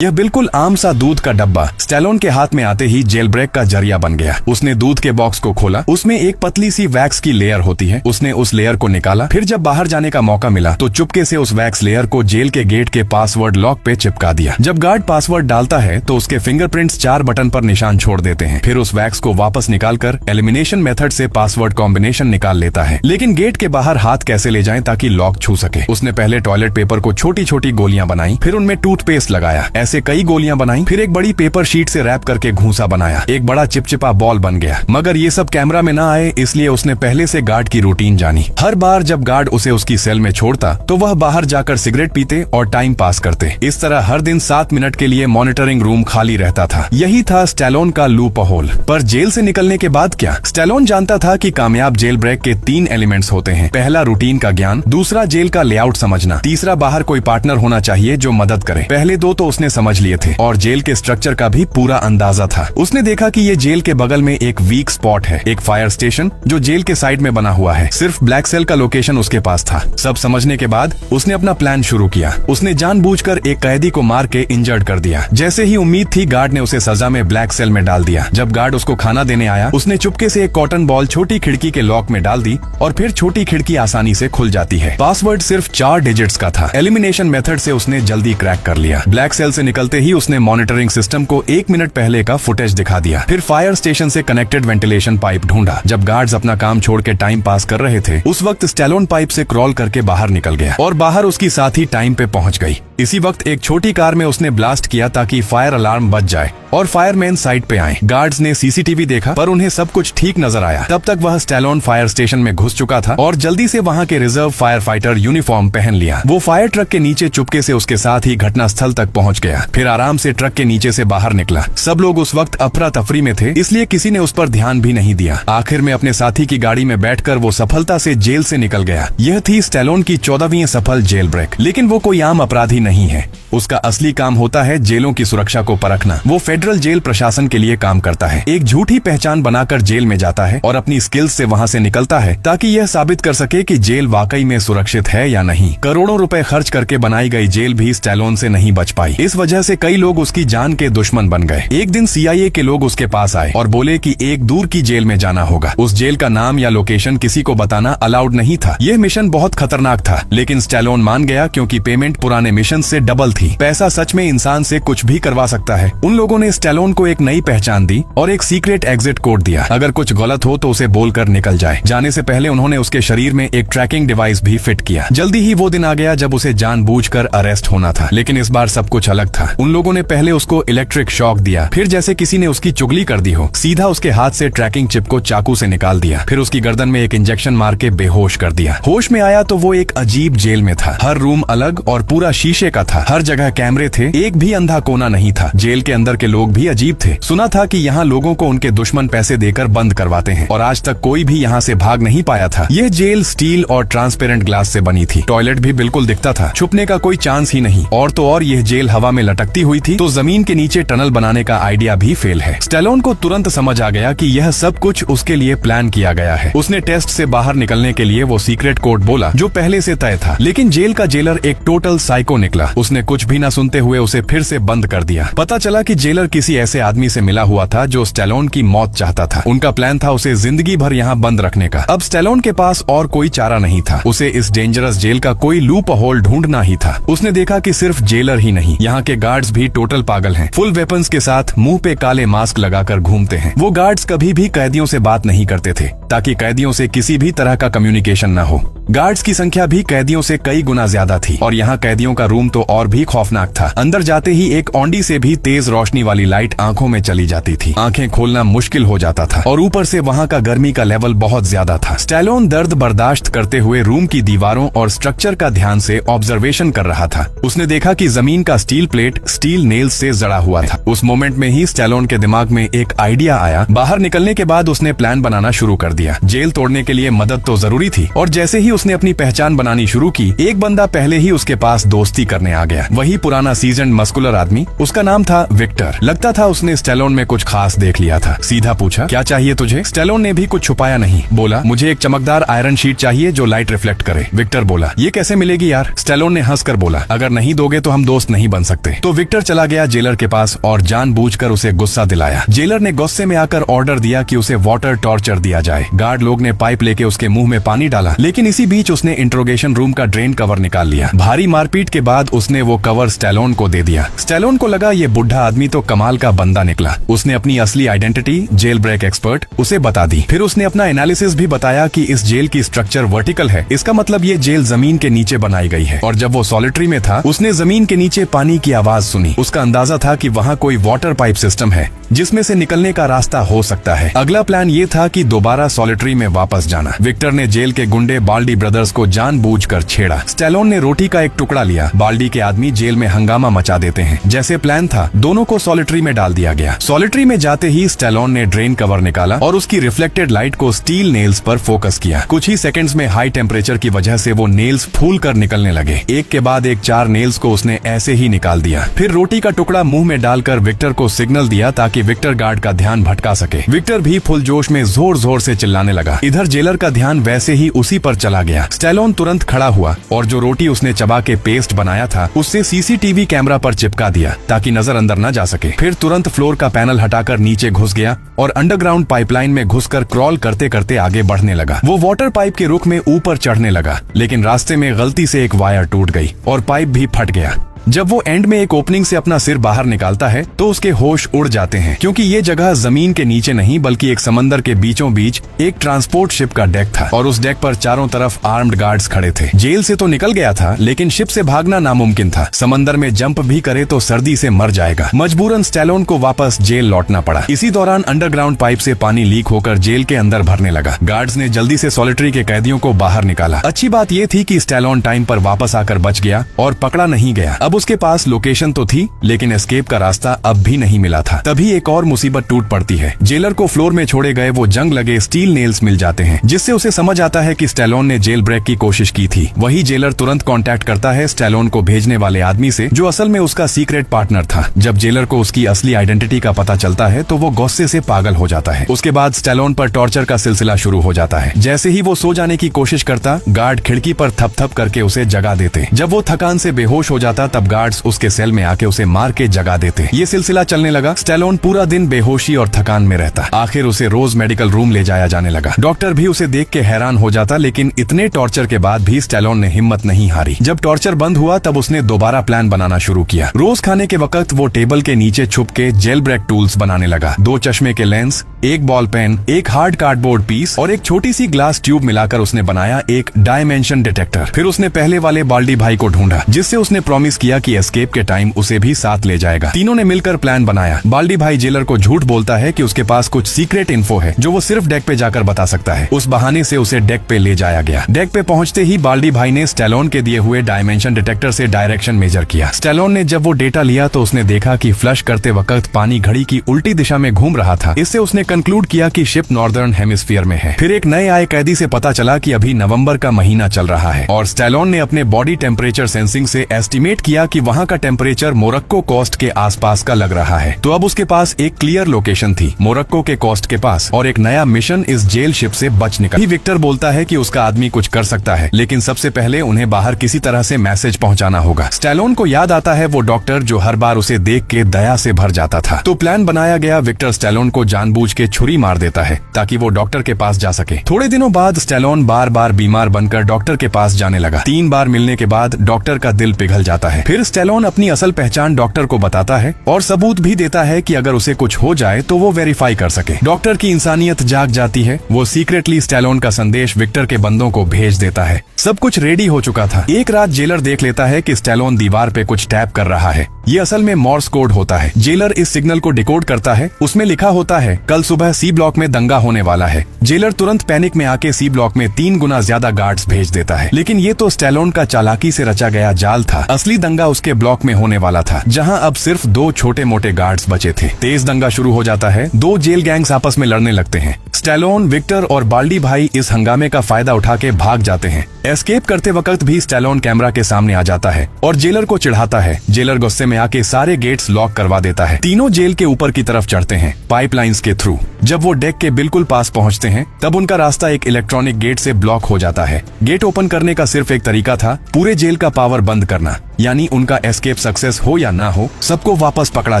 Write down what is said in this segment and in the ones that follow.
यह बिल्कुल आम सा दूध का डब्बा स्टैलोन के हाथ में आते ही जेल ब्रेक का जरिया बन गया। उसने दूध के बॉक्स को खोला, उसमें एक पतली सी वैक्स की लेयर होती है। उसने उस लेयर को निकाला, फिर जब बाहर जाने का मौका मिला तो चुपके से उस वैक्स लेयर को जेल के गेट के पासवर्ड लॉक पे चिपका दिया। जब गार्ड पासवर्ड डालता है तो उसके फिंगरप्रिंट्स 4 बटन पर निशान छोड़ देते हैं। फिर उस वैक्स को वापस निकालकर एलिमिनेशन मेथड से पासवर्ड कॉम्बिनेशन निकाल लेता है। लेकिन गेट के बाहर हाथ कैसे ले जाएं ताकि लॉक छू सके। उसने पहले टॉयलेट पेपर को छोटी छोटी गोलियां बनाई, फिर उनमें टूथपेस्ट लगाया, ऐसे कई गोलियां बनाई, फिर एक बड़ी पेपर शीट से रैप करके घूंसा बनाया। एक बड़ा चिपचिपा बॉल बन गया। मगर ये सब कैमरा में ना आए इसलिए उसने पहले से गार्ड की रूटीन जानी। हर बार जब गार्ड उसे उसकी सेल में छोड़ता तो वह बाहर जाकर सिगरेट पीते और टाइम पास करते। इस तरह हर दिन 7 मिनट के लिए मॉनिटरिंग रूम खाली रहता था। यही था स्टैलोन का लूप होल। पर जेल से निकलने के बाद क्या? स्टैलोन जानता था कि कामयाब जेल ब्रेक के 3 एलिमेंट्स होते हैं। पहला रूटीन का ज्ञान, दूसरा जेल का लेआउट समझना, तीसरा बाहर कोई पार्टनर होना चाहिए जो मदद करे। पहले 2 तो उसने समझ लिए थे और जेल के स्ट्रक्चर का भी पूरा अंदाजा था। उसने देखा कि ये जेल के बगल में एक वीक स्पॉट है, एक फायर स्टेशन जो जेल के साइड में बना हुआ है। सिर्फ ब्लैक सेल का लोकेशन उसके पास था। सब समझने के बाद उसने अपना प्लान शुरू किया। उसने जानबूझकर एक कैदी को मार के इंजर्ड कर दिया। जैसे ही उम्मीद थी गार्ड ने उसे सजा में ब्लैक सेल में डाल दिया। जब गार्ड उसको खाना देने आया उसने चुपके से एक कॉटन बॉल छोटी खिड़की के लॉक में डाल दी और फिर छोटी खिड़की आसानी से खुल जाती है। पासवर्ड सिर्फ 4 डिजिट्स का था। एलिमिनेशन मेथड से उसने जल्दी क्रैक कर लिया। ब्लैक सेल से निकलते ही उसने मॉनिटरिंग सिस्टम को 1 मिनट पहले का फुटेज दिखा दिया। फिर फायर स्टेशन से कनेक्टेड वेंटिलेशन पाइप ढूंढा। जब गार्ड्स अपना काम छोड़ के टाइम पास कर रहे थे उस वक्त स्टैलोन पाइप से क्रॉल करके बाहर निकल गया और बाहर उसकी साथी टाइम पे पहुंच गई। इसी वक्त एक छोटी कार में उसने ब्लास्ट किया ताकि फायर अलार्म बज जाए और फायरमैन साइड पे आए। गार्ड्स ने सीसीटीवी देखा पर उन्हें सब कुछ ठीक नजर आया। तब तक वह स्टैलोन फायर स्टेशन में घुस चुका था और जल्दी से वहां के रिजर्व फायर फाइटर यूनिफॉर्म पहन लिया। वो फायर ट्रक के नीचे चुपके से उसके साथ ही घटना स्थल तक पहुंच गया। फिर आराम से ट्रक के नीचे से बाहर निकला। सब लोग उस वक्त अफरा तफरी में थे इसलिए किसी ने उस पर ध्यान भी नहीं दिया। आखिर में अपने साथी की गाड़ी में बैठकर वो सफलता से जेल से निकल गया। यह थी स्टैलोन की 14वीं सफल जेल ब्रेक। लेकिन वो कोई आम अपराधी नहीं है। उसका असली काम होता है जेलों की सुरक्षा को परखना। वो फेडरल जेल प्रशासन के लिए काम करता है। एक झूठी पहचान बनाकर जेल में जाता है और अपनी स्किल्स से वहां से निकलता है ताकि यह साबित कर सके कि जेल वाकई में सुरक्षित है या नहीं। करोड़ों रुपए खर्च करके बनाई गई जेल भी स्टैलोन से नहीं बच पाई। इस वजह से कई लोग उसकी जान के दुश्मन बन गए। एक दिन CIA के लोग उसके पास आए और बोले कि एक दूर की जेल में जाना होगा। उस जेल का नाम या लोकेशन किसी को बताना अलाउड नहीं था। यह मिशन बहुत खतरनाक था लेकिन स्टैलोन मान गया क्योंकि पेमेंट पुराने मिशन से डबल थी। पैसा सच में इंसान से कुछ भी करवा सकता है। उन लोगों ने स्टैलोन को एक नई पहचान दी और एक सीक्रेट एग्जिट कोड दिया। अगर कुछ गलत हो तो उसे बोलकर निकल जाए। जाने से पहले उन्होंने उसके शरीर में एक ट्रैकिंग डिवाइस भी फिट किया। जल्दी ही वो दिन आ गया जब उसे जानबूझकर अरेस्ट होना था। लेकिन इस बार सब कुछ अलग था। उन लोगों ने पहले उसको इलेक्ट्रिक शॉक दिया, फिर जैसे किसी ने उसकी चुगली कर दी हो सीधा उसके हाथ से ट्रैकिंग चिप को चाकू से निकाल दिया। फिर उसकी गर्दन में एक इंजेक्शन मार के बेहोश कर दिया। होश में आया तो वो एक अजीब जेल में था। हर रूम अलग और पूरा शीशे का था। हर जगह कैमरे थे, एक भी अंधा कोना नहीं था। जेल के अंदर के लोग भी अजीब थे। सुना था कि यहाँ लोगों को उनके दुश्मन पैसे देकर बंद करवाते हैं और आज तक कोई भी यहाँ से भाग नहीं पाया था। यह जेल स्टील और ट्रांसपेरेंट ग्लास से बनी थी। टॉयलेट भी बिल्कुल दिखता था, छुपने का कोई चांस ही नहीं। और तो और यह जेल हवा में लटकती हुई थी तो जमीन के नीचे टनल बनाने का आइडिया भी फेल है। स्टैलोन को तुरंत समझ आ गया कि यह सब कुछ उसके लिए प्लान किया गया है। उसने टेस्ट से बाहर निकलने के लिए वो सीक्रेट कोड बोला जो पहले से तय था। लेकिन जेल का जेलर एक टोटल साइको निकला। उसने कुछ भी न सुनते हुए उसे फिर से बंद कर दिया। पता चला कि जेलर किसी ऐसे आदमी से मिला हुआ था जो स्टैलोन की मौत चाहता था। उनका प्लान था उसे जिंदगी भर यहाँ बंद रखने का। अब स्टैलोन के पास और कोई चारा नहीं था। उसे इस डेंजरस जेल का कोई लूप होल ढूंढना ही था। उसने देखा कि सिर्फ जेलर ही नहीं, यहाँ के गार्ड्स भी टोटल पागल हैं। फुल वेपन्स के साथ मुंह पे काले मास्क लगाकर घूमते हैं। वो गार्ड्स कभी भी कैदियों से बात नहीं करते थे ताकि कैदियों से किसी भी तरह का कम्युनिकेशन न हो। गार्ड्स की संख्या भी कैदियों से कई गुना ज्यादा थी और यहाँ कैदियों का रूम तो और भी खौफनाक था। अंदर जाते ही एक औंडी से भी तेज रोशनी वाली लाइट आंखों में चली जाती थी। आंखें खोलना मुश्किल हो जाता था और ऊपर से वहाँ का गर्मी का लेवल बहुत ज्यादा था। स्टैलोन दर्द बर्दाश्त करते हुए रूम की दीवारों और स्ट्रक्चर का ध्यान से ऑब्जर्वेशन कर रहा था। उसने देखा कि जमीन का स्टील प्लेट स्टील नेल्स से जड़ा हुआ था। उस मोमेंट में ही स्टैलोन के दिमाग में एक आइडिया आया। बाहर निकलने के बाद उसने प्लान बनाना शुरू कर दिया। जेल तोड़ने के लिए मदद तो जरूरी थी और जैसे ही उसने अपनी पहचान बनानी शुरू की, एक बंदा पहले ही उसके पास दोस्ती करने आ गया। वही पुराना सीजन मस्कुलर आदमी, उसका नाम था विक्टर। लगता था उसने स्टेलोन में कुछ खास देख लिया था। सीधा पूछा, क्या चाहिए तुझे? स्टेलोन ने भी कुछ छुपाया नहीं, बोला, मुझे एक चमकदार आयरन शीट चाहिए जो लाइट रिफ्लेक्ट करे। विक्टर बोला, ये कैसे मिलेगी यार? स्टेलोन ने हंसकर बोला, अगर नहीं दोगे तो हम दोस्त नहीं बन सकते। तो विक्टर चला गया जेलर के पास और जानबूझकर उसे गुस्सा दिलाया। जेलर ने गुस्से में आकर ऑर्डर दिया कि उसे वाटर टॉर्चर दिया जाए। गार्ड लोग ने पाइप लेके उसके मुंह में पानी डाला, लेकिन इसी बीच उसने इंट्रोगेशन रूम का ड्रेन कवर निकाल लिया। भारी मारपीट के बाद उसने वो कवर स्टेलोन को दे दिया। स्टेलोन को लगा ये बुढ़ा आदमी तो कमाल का बंदा निकला। उसने अपनी असली आइडेंटिटी, जेल ब्रेक एक्सपर्ट, उसे बता दी। फिर उसने अपना एनालिसिस भी बताया कि इस जेल की स्ट्रक्चर वर्टिकल है, इसका मतलब ये जेल जमीन के नीचे बनाई गई है। और जब वो सॉलिटरी में था, उसने जमीन के नीचे पानी की आवाज सुनी। उसका अंदाजा था कि वहाँ कोई वाटर पाइप सिस्टम है जिसमें से निकलने का रास्ता हो सकता है। अगला प्लान ये था कि दोबारा सॉलिटरी में वापस जाना। विक्टर ने जेल के गुंडे बाल्डी ब्रदर्स को जानबूझकर छेड़ा। स्टेलोन ने रोटी का एक टुकड़ा लिया। बाल्डी के आदमी जेल में हंगामा मचा देते हैं। जैसे प्लान था, दोनों को सॉलिटरी में डाल दिया गया। सॉलिटरी में जाते ही स्टेलोन ने ड्रेन कवर निकाला और उसकी रिफ्लेक्टेड लाइट को स्टील नेल्स पर फोकस किया। कुछ ही सेकंड्स में हाई टेम्परेचर की वजह से वो नेल्स फूल कर निकलने लगे। एक के बाद एक 4 नेल्स को उसने ऐसे ही निकाल दिया। फिर रोटी का टुकड़ा मुंह में डालकर विक्टर को सिग्नल दिया ताकि विक्टर गार्ड का ध्यान भटका सके। विक्टर भी फुल जोश में जोर जोर से चिल्लाने लगा। इधर जेलर का ध्यान वैसे ही उसी पर चला गया। स्टेलोन तुरंत खड़ा हुआ और जो रोटी उसने चबा के पेस्ट बनाया था उससे सीसीटीवी कैमरा पर चिपका दिया ताकि नजर अंदर न जा सके। फिर तुरंत फ्लोर का पैनल हटाकर नीचे घुस गया और अंडरग्राउंड पाइपलाइन में घुसकर क्रॉल करते करते आगे बढ़ने लगा। वो वाटर पाइप के रुख में ऊपर चढ़ने लगा, लेकिन रास्ते में गलती से एक वायर टूट गई और पाइप भी फट गया। जब वो एंड में एक ओपनिंग से अपना सिर बाहर निकालता है तो उसके होश उड़ जाते हैं, क्योंकि ये जगह जमीन के नीचे नहीं बल्कि एक समंदर के बीचों बीच एक ट्रांसपोर्ट शिप का डेक था और उस डेक पर चारों तरफ आर्म्ड गार्ड्स खड़े थे। जेल से तो निकल गया था, लेकिन शिप से भागना नामुमकिन था। समंदर में जंप भी करे तो सर्दी से मर जाएगा। मजबूरन स्टेलोन को वापस जेल लौटना पड़ा। इसी दौरान अंडरग्राउंड पाइप से पानी लीक होकर जेल के अंदर भरने लगा। गार्ड्स ने जल्दी से सॉलिटरी के कैदियों को बाहर निकाला। अच्छी बात यह थी कि स्टेलोन टाइम पर वापस आकर बच गया और पकड़ा नहीं गया। अब उसके पास लोकेशन तो थी, लेकिन एस्केप का रास्ता अब भी नहीं मिला था। तभी एक और मुसीबत टूट पड़ती है। जेलर को फ्लोर में छोड़े गए वो जंग लगे स्टील नेल्स मिल जाते हैं, जिससे उसे समझ आता है कि स्टेलोन ने जेल ब्रेक की कोशिश की थी। वही जेलर तुरंत कांटेक्ट करता है स्टेलोन को भेजने वाले आदमी से, जो असल में उसका सीक्रेट पार्टनर था। जब जेलर को उसकी असली आइडेंटिटी का पता चलता है तो वो गुस्से से पागल हो जाता है। उसके बाद स्टेलोन पर टॉर्चर का सिलसिला शुरू हो जाता है। जैसे ही वो सो जाने की कोशिश करता, गार्ड खिड़की पर थप थप करके उसे जगा देते। जब वो थकान से बेहोश हो जाता तब गार्ड्स उसके सेल में आके उसे मार के जगा देते। ये सिलसिला चलने लगा। स्टेलोन पूरा दिन बेहोशी और थकान में रहता। आखिर उसे रोज मेडिकल रूम ले जाया जाने लगा। डॉक्टर भी उसे देख के हैरान हो जाता, लेकिन इतने टॉर्चर के बाद भी स्टेलोन ने हिम्मत नहीं हारी। जब टॉर्चर बंद हुआ तब उसने दोबारा प्लान बनाना शुरू किया। रोज खाने के वक्त वो टेबल के नीचे छुप के जेल ब्रेक टूल्स बनाने लगा। 2 चश्मे के लेंस, एक बॉल पेन, एक हार्ड कार्डबोर्ड पीस और एक छोटी सी ग्लास ट्यूब मिलाकर उसने बनाया एक डायमेंशन डिटेक्टर। फिर उसने पहले वाले बाल्डी भाई को ढूंढा, जिससे उसने प्रॉमिस किया कि एस्केप के टाइम उसे भी साथ ले जाएगा। तीनों ने मिलकर प्लान बनाया। बाल्डी भाई जेलर को झूठ बोलता है कि उसके पास कुछ सीक्रेट इन्फो है जो वो सिर्फ डेक पे जाकर बता सकता है। उस बहाने से उसे डेक पे ले जाया गया। डेक पे पहुंचते ही बाल्डी भाई ने स्टेलोन के दिए हुए डायमेंशन डिटेक्टर से डायरेक्शन मेजर किया। स्टेलोन ने जब वो डेटा लिया तो उसने देखा कि फ्लश करते वक्त पानी घड़ी की उल्टी दिशा में घूम रहा था। इससे उसने कंक्लूड किया कि शिप नॉर्दर्न हेमिस्फीयर में है। फिर एक नए आए कैदी से पता चला कि अभी नवंबर का महीना चल रहा है और स्टेलोन ने अपने बॉडी टेम्परेचर सेंसिंग से एस्टिमेट किया कि वहाँ का टेम्परेचर मोरक्को कोस्ट के आसपास का लग रहा है। तो अब उसके पास एक क्लियर लोकेशन थी, मोरक्को के कोस्ट के पास, और एक नया मिशन इस जेल शिप से बच निकला। विक्टर बोलता है कि उसका आदमी कुछ कर सकता है, लेकिन सबसे पहले उन्हें बाहर किसी तरह से मैसेज पहुंचाना होगा। स्टेलोन को याद आता है वो डॉक्टर जो हर बार उसे देख के दया से भर जाता था। तो प्लान बनाया गया। विक्टर स्टेलोन को जानबूझ के छुरी मार देता है ताकि वो डॉक्टर के पास जा सके। थोड़े दिनों बाद स्टेलोन बार बार बीमार बनकर डॉक्टर के पास जाने लगा। 3 बार मिलने के बाद डॉक्टर का दिल पिघल जाता है। फिर स्टेलोन अपनी असल पहचान डॉक्टर को बताता है और सबूत भी देता है कि अगर उसे कुछ हो जाए तो वो वेरीफाई कर सके। डॉक्टर की इंसानियत जाग जाती है। वो सीक्रेटली स्टेलोन का संदेश विक्टर के बंदों को भेज देता है। सब कुछ रेडी हो चुका था। एक रात जेलर देख लेता है कि स्टेलोन दीवार पे कुछ टैप कर रहा है। ये असल में मॉर्स कोड होता है। जेलर इस सिग्नल को डिकोड करता है। उसमें लिखा होता है, कल सुबह सी ब्लॉक में दंगा होने वाला है। जेलर तुरंत पैनिक में आके सी ब्लॉक में 3 गुना ज्यादा गार्ड्स भेज देता है। लेकिन ये तो स्टेलोन का चालाकी से रचा गया जाल था। असली दंगा दंगा उसके ब्लॉक में होने वाला था, जहां अब सिर्फ 2 छोटे मोटे गार्ड्स बचे थे। तेज दंगा शुरू हो जाता है। 2 जेल गैंग्स आपस में लड़ने लगते हैं। स्टैलोन, विक्टर और बाल्डी भाई इस हंगामे का फायदा उठा के भाग जाते हैं। एस्केप करते वक्त भी स्टैलोन कैमरा के सामने आ जाता है और जेलर को चिढ़ाता है। जेलर गुस्से में आके सारे गेट्स लॉक करवा देता है। तीनों जेल के ऊपर की तरफ चढ़ते हैं पाइपलाइंस के थ्रू। जब वो डेक के बिल्कुल पास पहुंचते हैं तब उनका रास्ता एक इलेक्ट्रॉनिक गेट से ब्लॉक हो जाता है। गेट ओपन करने का सिर्फ एक तरीका था, पूरे जेल का पावर बंद करना, यानी उनका एस्केप सक्सेस हो या ना हो, सबको वापस पकड़ा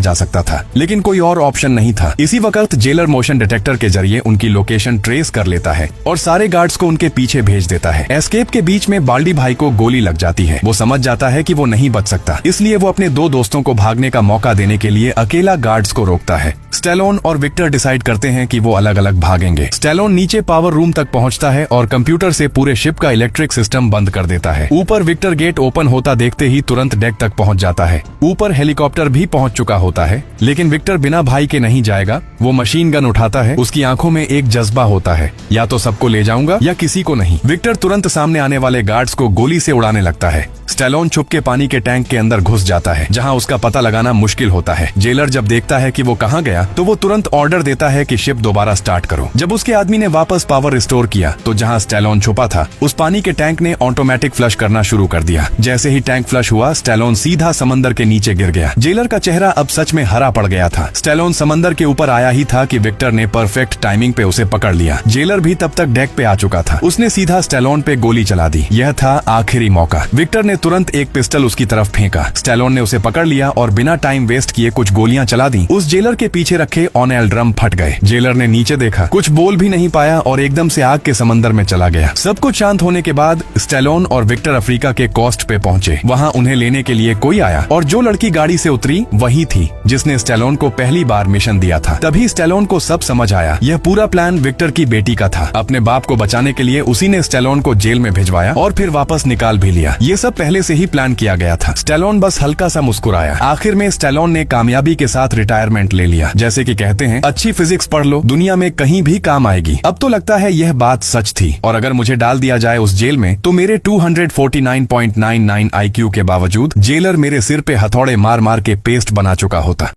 जा सकता था। लेकिन कोई और ऑप्शन नहीं था। इसी वक्त जेलर मोशन डिटेक्टर के जरिए उनकी लोकेशन ट्रेस कर लेता है और सारे गार्ड्स को उनके पीछे भेज देता है। एस्केप के बीच में बाल्डी भाई को गोली लग जाती है। वो समझ जाता है कि वो नहीं बच सकता, इसलिए वो अपने 2 दोस्तों को भागने का मौका देने के लिए अकेला गार्ड्स को रोकता है। स्टैलोन और विक्टर डिसाइड करते हैं कि वो अलग अलग भागेंगे। स्टैलोन नीचे पावर रूम तक पहुंचता है और कंप्यूटर से पूरे शिप का इलेक्ट्रिक सिस्टम बंद कर देता है। ऊपर विक्टर गेट ओपन होता देखते ही तुरंत डेक तक पहुंच जाता है। ऊपर हेलीकॉप्टर भी पहुंच चुका होता है, लेकिन विक्टर बिना भाई के नहीं जाएगा। वो मशीन गन उठाता है। उसकी आंखों में एक जज्बा होता है, या तो सबको ले जाऊंगा या किसी को नहीं। विक्टर तुरंत सामने आने वाले गार्ड्स को गोली से उड़ाने लगता है। स्टैलोन छुप के पानी के टैंक के अंदर घुस जाता है, जहां उसका पता लगाना मुश्किल होता है। जेलर जब देखता है कि वो कहां गया तो वो तुरंत ऑर्डर देता है कि शिप दोबारा स्टार्ट करो। जब उसके आदमी ने वापस पावर रिस्टोर किया तो जहां स्टैलोन छुपा था उस पानी के टैंक ने ऑटोमेटिक फ्लश करना शुरू कर दिया। जैसे ही टैंक फ्लश हुआ, स्टैलोन सीधा समंदर के नीचे गिर गया। जेलर का चेहरा अब सच में हरा पड़ गया था। स्टैलोन समंदर के ऊपर आया ही था कि विक्टर ने परफेक्ट टाइमिंग पे उसे पकड़ लिया। जेलर भी तब तक डेक पे आ चुका था। उसने सीधा स्टैलोन पे गोली चला दी। यह था आखिरी मौका। विक्टर ने तुरंत एक पिस्टल उसकी तरफ फेंका। स्टैलोन ने उसे पकड़ लिया और बिना टाइम वेस्ट किए कुछ गोलियां चला दी। उस जेलर के पीछे रखे ऑन-एल ड्रम फट गए। जेलर ने नीचे देखा, कुछ बोल भी नहीं पाया और एकदम से आग के समंदर में चला गया। सब कुछ शांत होने के बाद स्टैलोन और विक्टर अफ्रीका के कोस्ट पे पहुंचे। वहां उन्हें लेने के लिए कोई आया और जो लड़की गाड़ी से उतरी वही थी जिसने स्टैलोन को पहली बार मिशन दिया था। तभी स्टैलोन को सब समझ आया। यह पूरा प्लान विक्टर की बेटी का था। अपने बाप को बचाने के लिए उसी ने स्टैलोन को जेल में भिजवाया और फिर वापस निकाल भी लिया। ये सब पहले से ही प्लान किया गया था। स्टैलोन बस हल्का सा मुस्कुराया। आखिर में स्टैलोन ने कामयाबी के साथ रिटायरमेंट ले लिया। जैसे कि कहते हैं, अच्छी फिजिक्स पढ़ लो, दुनिया में कहीं भी काम आएगी। अब तो लगता है यह बात सच थी और अगर मुझे डाल दिया जाए उस जेल में तो मेरे 249.99 IQ के बावजूद जेलर मेरे सिर पे हथौड़े मार मार के पेस्ट बना चुका होता।